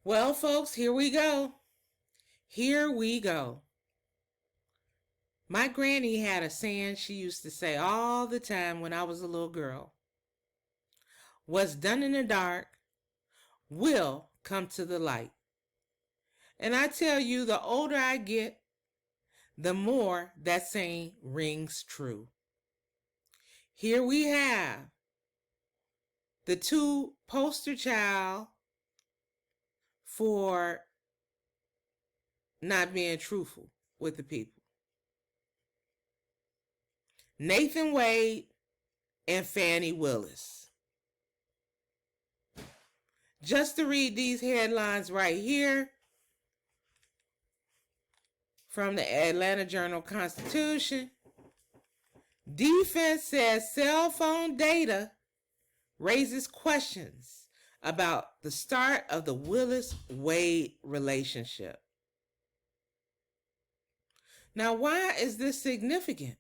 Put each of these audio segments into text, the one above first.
Well, folks, here we go. Here we go. My granny had a saying she used to say all the time when I was a little girl. What's done in the dark will come to the light. And I tell you, the older I get, the more that saying rings true. Here we have the two poster child for not being truthful with the people. Nathan Wade and Fani Willis. Just to read these headlines right here from the Atlanta Journal-Constitution. Defense says cell phone data raises questions about the start of the Willis-Wade relationship. Now, why is this significant?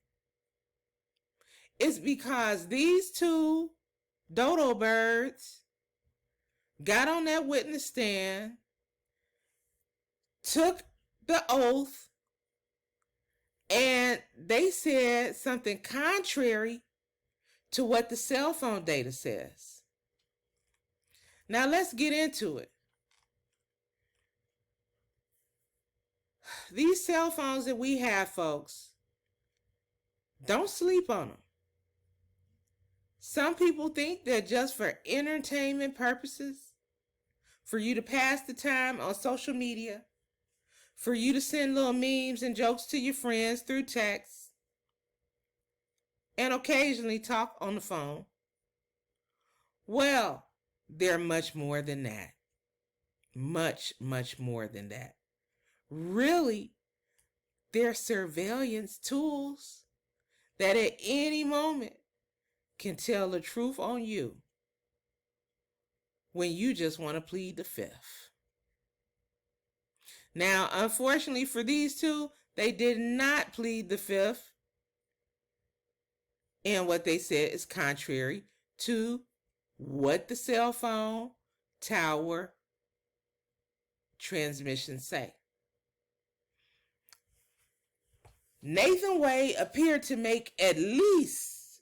It's because these two dodo birds got on that witness stand, took the oath, and they said something contrary to what the cell phone data says. Now let's get into it. These cell phones that we have, folks, don't sleep on them. Some people think they're just for entertainment purposes, for you to pass the time on social media, for you to send little memes and jokes to your friends through text, and occasionally talk on the phone. Well, they're much more than that. Much, much more than that. Really, they're surveillance tools that at any moment can tell the truth on you when you just want to plead the fifth. Now, unfortunately for these two, they did not plead the fifth, and what they said is contrary to what the cell phone tower transmissions say. Nathan Wade appeared to make at least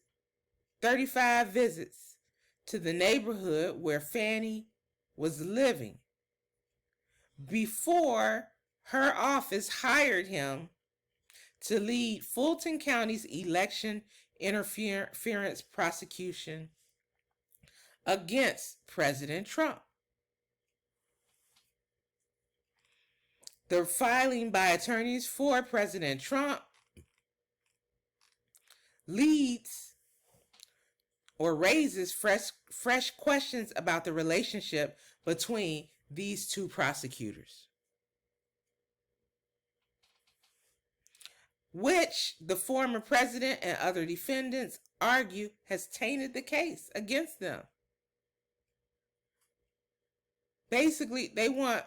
35 visits to the neighborhood where Fani was living before her office hired him to lead Fulton County's election interference prosecution against President Trump. The filing by attorneys for President Trump leads or raises fresh questions about the relationship between these two prosecutors, which the former president and other defendants argue has tainted the case against them. Basically, they want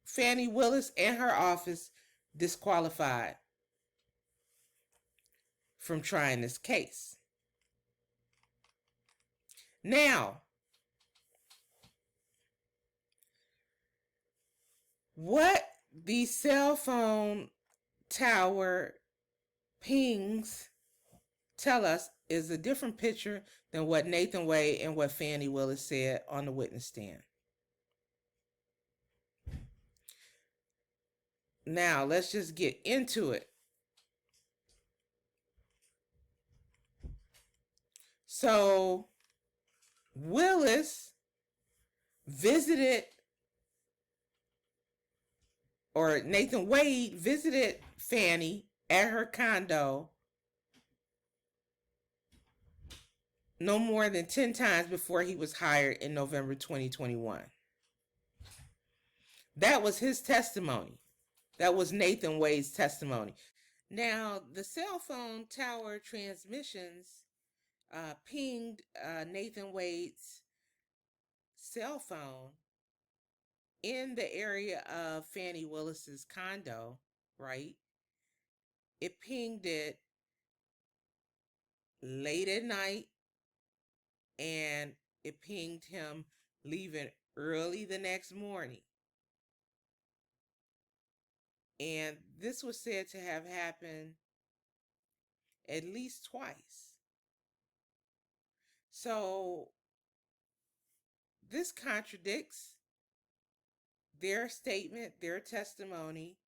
Fani Willis and her office disqualified from trying this case. Now, what the cell phone tower pings tell us is a different picture than what Nathan Wade and what Fani Willis said on the witness stand. Now, let's just get into it. So, Willis visited, or Nathan Wade visited Fani at her condo no more than 10 times before he was hired in November 2021. That was his testimony. That was Nathan Wade's testimony. Now, the cell phone tower transmissions pinged Nathan Wade's cell phone in the area of Fani Willis's condo, right? It pinged it late at night, and it pinged him leaving early the next morning. And this was said to have happened at least twice. So this contradicts their statement, their testimony,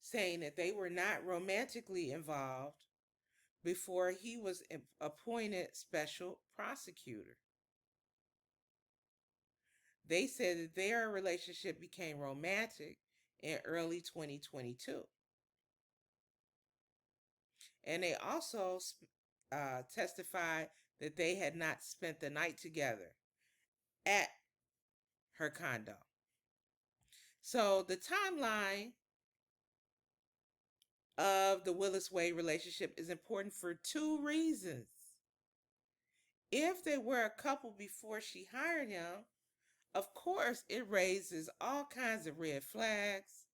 saying that they were not romantically involved before he was appointed special prosecutor. They said that their relationship became romantic in early 2022. And they also testified that they had not spent the night together at her condo. So the timeline of the Willis Wade relationship is important for two reasons. If they were a couple before she hired him, of course it raises all kinds of red flags.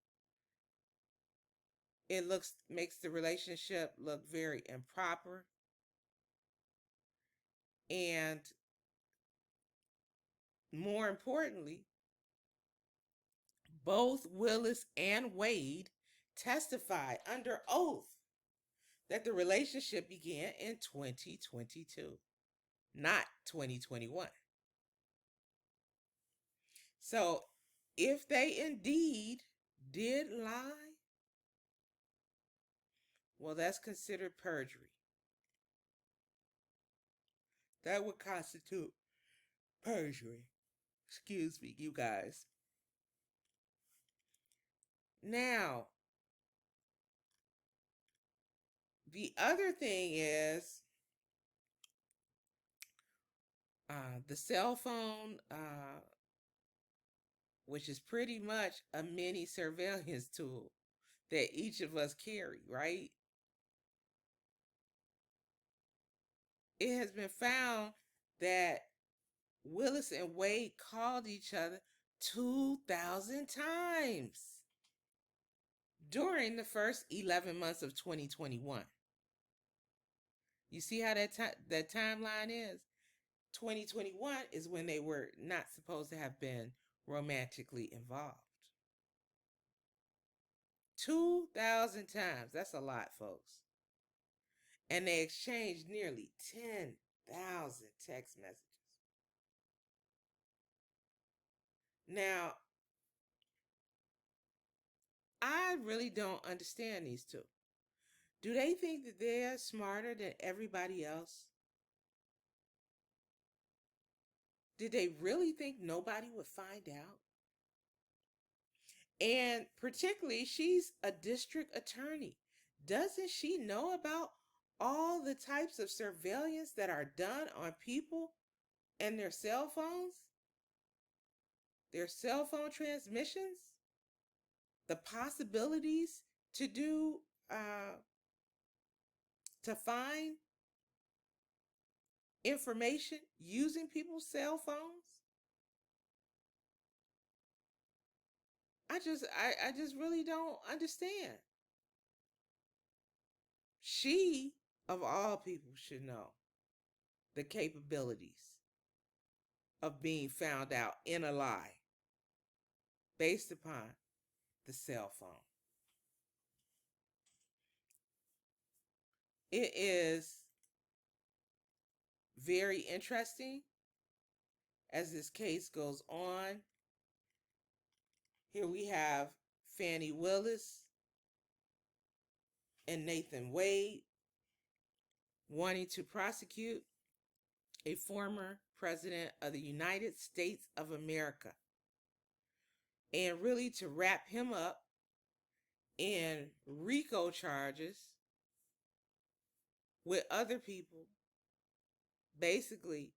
It makes the relationship look very improper. And more importantly, both Willis and Wade testified under oath that the relationship began in 2022, not 2021. So if they indeed did lie, well, that's considered perjury. That would constitute perjury. Excuse me, you guys. Now, the other thing is the cell phone, which is pretty much a mini surveillance tool that each of us carry, right? It has been found that Willis and Wade called each other 2,000 times during the first 11 months of 2021. You see how that timeline is? 2021 is when they were not supposed to have been romantically involved. 2,000 times. That's a lot, folks. And they exchanged nearly 10,000 text messages. Now, I really don't understand these two. Do they think that they're smarter than everybody else? Did they really think nobody would find out? And particularly, she's a district attorney. Doesn't she know about all the types of surveillance that are done on people and their cell phones? Their cell phone transmissions? The possibilities to do, to find information using people's cell phones? I just really don't understand. She, of all people, should know the capabilities of being found out in a lie based upon the cell phone. It is very interesting as this case goes on. Here we have Fani Willis and Nathan Wade wanting to prosecute a former president of the United States of America and really to wrap him up in RICO charges with other people, basically,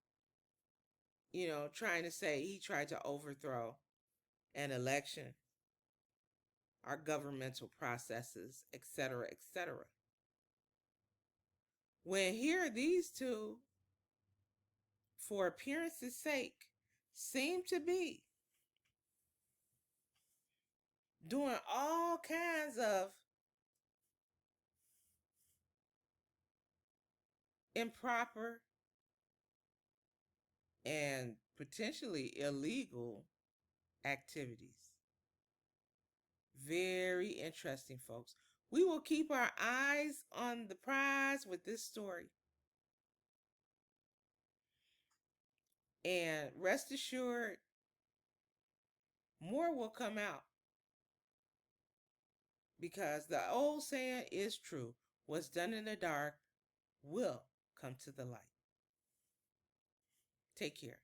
trying to say he tried to overthrow an election, our governmental processes, etc., etc. When here these two, for appearance's sake, seem to be doing all kinds of improper and potentially illegal activities. Very interesting, folks. We will keep our eyes on the prize with this story. And rest assured, more will come out because the old saying is true: what's done in the dark will come to the light. Take care.